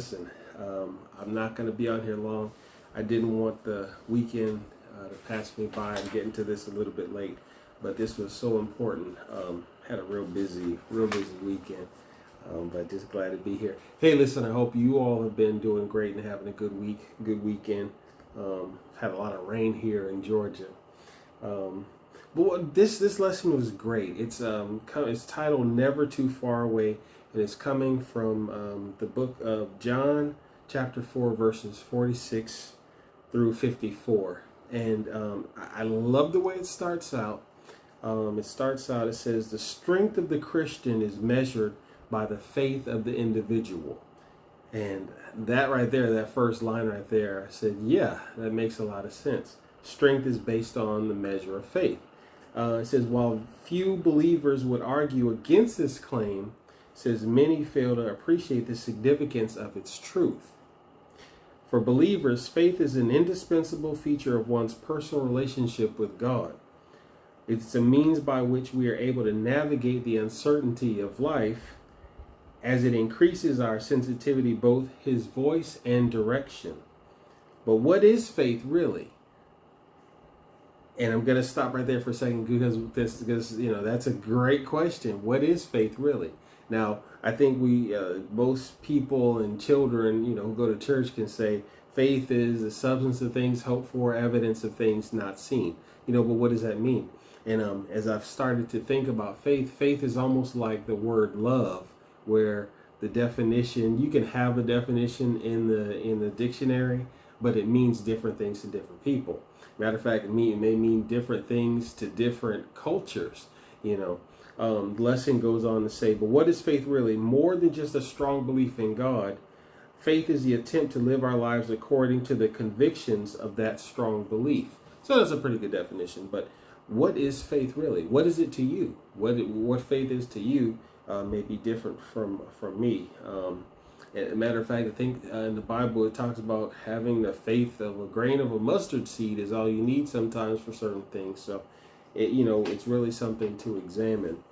listen, I'm not going to be on here long. I didn't want the weekend to pass me by. I'm getting to this a little bit late, but this was so important. Had a real busy weekend, but just glad to be here. Hey, listen, I hope you all have been doing great and having a good weekend. Had a lot of rain here in Georgia. But this lesson was great. It's titled "Never Too Far Away," and it's coming from the book of John, chapter 4, verses 46 through 54. And I love the way it starts out. It says, "The strength of the Christian is measured by the faith of the individual." And that right there, that first line right there, I said, yeah, that makes a lot of sense. Strength is based on the measure of faith. It says, while few believers would argue against this claim, it says many fail to appreciate the significance of its truth. For believers, faith is an indispensable feature of one's personal relationship with God. It's a means by which we are able to navigate the uncertainty of life, as it increases our sensitivity, both his voice and direction. But what is faith really? And I'm going to stop right there for a second because that's a great question. What is faith really? Now, I think most people and children, who go to church can say faith is the substance of things hoped for, evidence of things not seen. But what does that mean? And as I've started to think about faith is almost like the word love, where the definition, you can have a definition in the dictionary, but it means different things to different people. Matter of fact, it may mean different things to different cultures. Lesson goes on to say, but what is faith really? More than just a strong belief in God, faith is the attempt to live our lives according to the convictions of that strong belief. So that's a pretty good definition. But what is faith really? What is it to you? What faith is to you may be different from me. As a matter of fact, I think in the Bible it talks about having the faith of a grain of a mustard seed is all you need sometimes for certain things. So, it's really something to examine.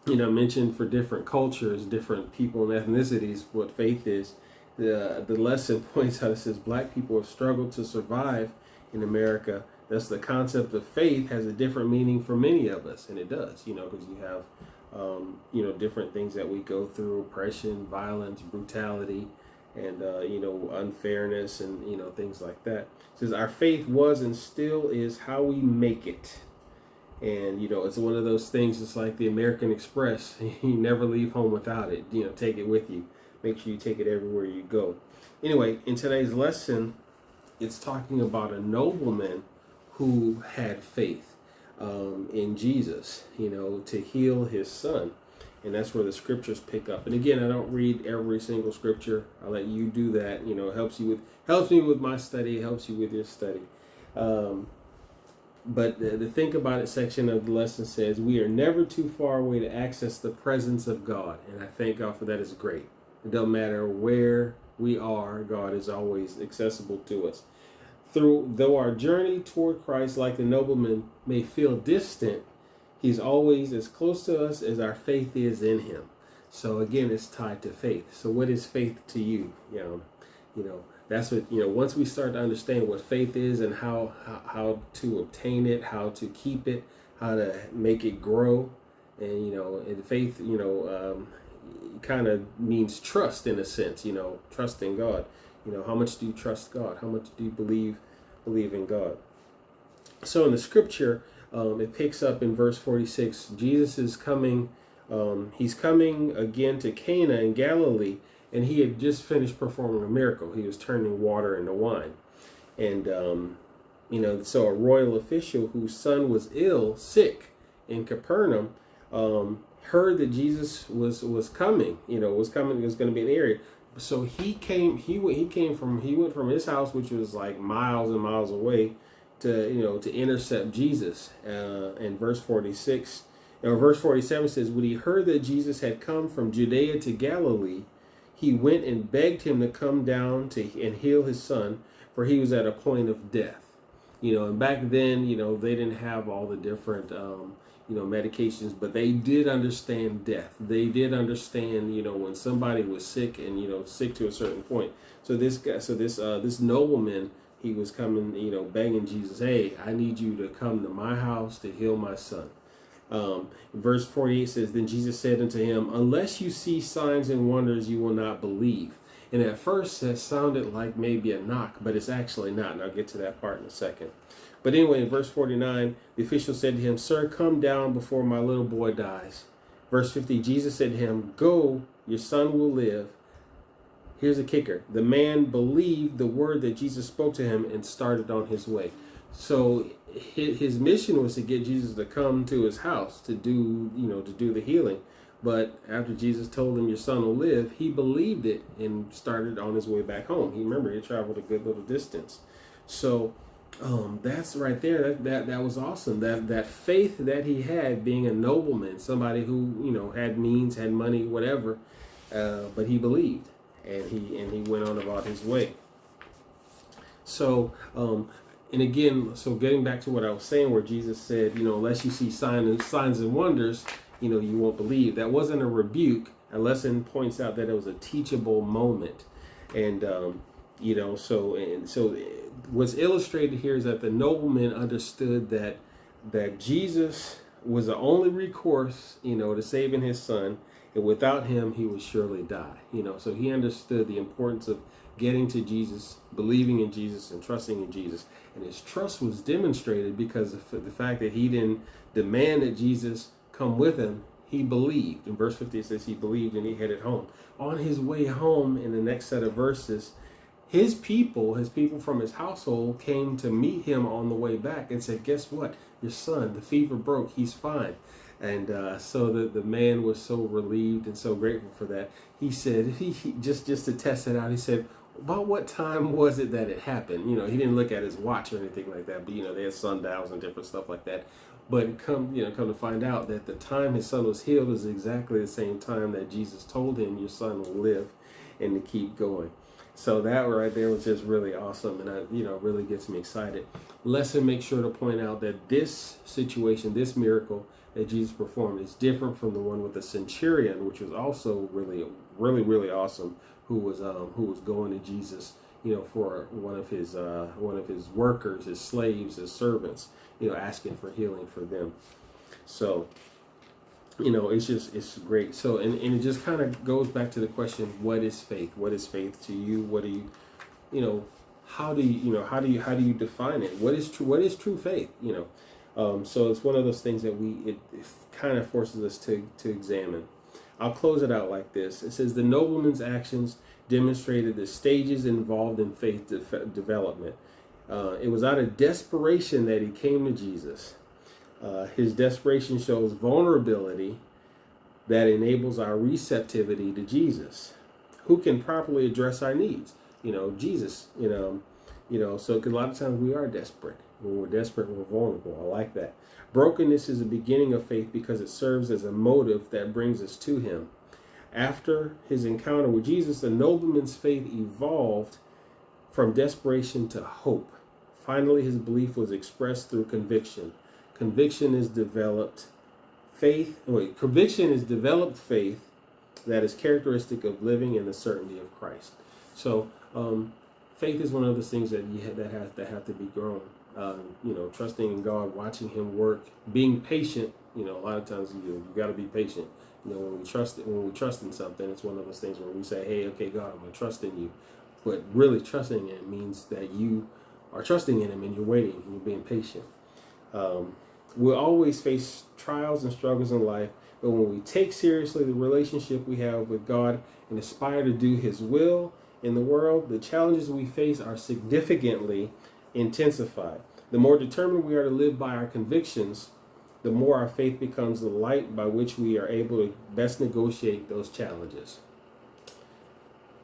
Mentioned for different cultures, different people and ethnicities, what faith is. The lesson points out, it says black people have struggled to survive in America. Thus, the concept of faith has a different meaning for many of us, and it does, because you have, different things that we go through: oppression, violence, brutality, and unfairness, and things like that. It says our faith was and still is how we make it, and it's one of those things. It's like the American Express; you never leave home without it. Take it with you. Make sure you take it everywhere you go. Anyway, in today's lesson, it's talking about a nobleman who had faith in Jesus, to heal his son. And that's where the scriptures pick up. And again, I don't read every single scripture. I'll let you do that. It helps me with my study. It helps you with your study. But the Think About It section of the lesson says, we are never too far away to access the presence of God. And I thank God for that. Is great. It doesn't matter where we are, God is always accessible to us. Though our journey toward Christ, like the nobleman, may feel distant, he's always as close to us as our faith is in him. So again, it's tied to faith. So what is faith to you? That's what, once we start to understand what faith is and how to obtain it, how to keep it, how to make it grow. And, and faith, kind of means trust in a sense, trust in God. How much do you trust God? How much do you believe in God? So in the scripture, it picks up in verse 46. Jesus is coming. He's coming again to Cana in Galilee, and he had just finished performing a miracle. He was turning water into wine. And, so a royal official whose son was sick in Capernaum, heard that Jesus was coming, was going to be in the area. So he went from his house, which was like miles and miles away, to intercept Jesus. And verse 47 says, when he heard that Jesus had come from Judea to Galilee, he went and begged him to come down and heal his son, for he was at a point of death. And back then, they didn't have all the different, medications, but they did understand death. They did understand, when somebody was sick and, sick to a certain point. So this nobleman, he was coming, begging Jesus, hey, I need you to come to my house to heal my son. Verse 48 says, then Jesus said unto him, unless you see signs and wonders, you will not believe. And at first that sounded like maybe a knock, but it's actually not. And I'll get to that part in a second. But anyway, in verse 49, the official said to him, sir, come down before my little boy dies. Verse 50, Jesus said to him, go, your son will live. Here's a kicker. The man believed the word that Jesus spoke to him and started on his way. So his mission was to get Jesus to come to his house to do the healing. But after Jesus told him your son will live, he believed it and started on his way back home. He traveled a good little distance. So that's right there. That was awesome. That faith that he had, being a nobleman, somebody who had means, had money, whatever, but he believed, and he went on about his way. So and again, so getting back to what I was saying, where Jesus said, unless you see signs and wonders, you won't believe. That wasn't a rebuke. A lesson points out that it was a teachable moment, and so what's illustrated here is that the nobleman understood that Jesus was the only recourse, to saving his son, and without him he would surely die. So he understood the importance of getting to Jesus, believing in Jesus, and trusting in Jesus. And his trust was demonstrated because of the fact that he didn't demand that Jesus come with him. He believed. In verse 50 it says he believed and he headed home. On his way home, in the next set of verses, his people from his household came to meet him on the way back and said, guess what? Your son, the fever broke. He's fine. And so the man was so relieved and so grateful for that. He said, he just to test it out, he said, about what time was it that it happened? He didn't look at his watch or anything like that, but they had sundials and different stuff like that. But come to find out that the time his son was healed is exactly the same time that Jesus told him your son will live, and to keep going. So that right there was just really awesome, and really gets me excited. Lesson makes sure to point out that this situation, this miracle that Jesus performed, is different from the one with the centurion, which was also really, really, really awesome. Who was going to Jesus, for one of his workers, his slaves, his servants, asking for healing for them. So, it's great. So, and it just kind of goes back to the question, what is faith? What is faith to you? What do you, how do you define it? What is true faith? So it's one of those things that it kind of forces us to examine. I'll close it out like this. It says, the nobleman's actions demonstrated the stages involved in faith development. It was out of desperation that he came to Jesus. His desperation shows vulnerability that enables our receptivity to Jesus, who can properly address our needs. Jesus, so because a lot of times we are desperate. When we're desperate, we're vulnerable. I like that. Brokenness is the beginning of faith because it serves as a motive that brings us to him. After his encounter with Jesus, the nobleman's faith evolved from desperation to hope. Finally, his belief was expressed through conviction. Conviction is developed faith that is characteristic of living in the certainty of Christ. So, faith is one of those things that have to be grown. Trusting in God, watching him work, being patient. A lot of times you got to be patient. When we trust in something, it's one of those things where we say, hey, okay, God, I'm going to trust in you. But really trusting in it means that you are trusting in him and you're waiting and you're being patient. We'll always face trials and struggles in life, but when we take seriously the relationship we have with God and aspire to do his will in the world, the challenges we face are significantly intensified. The more determined we are to live by our convictions, the more our faith becomes the light by which we are able to best negotiate those challenges.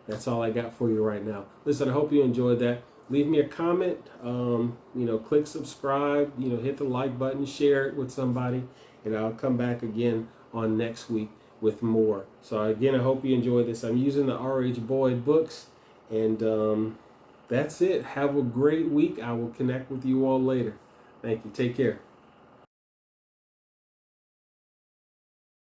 That's all I got for you right now. Listen, I hope you enjoyed that. Leave me a comment, click subscribe, hit the like button, share it with somebody, and I'll come back again on next week with more. So again, I hope you enjoyed this. I'm using the R.H. Boyd books, and that's it. Have a great week. I will connect with you all later. Thank you. Take care.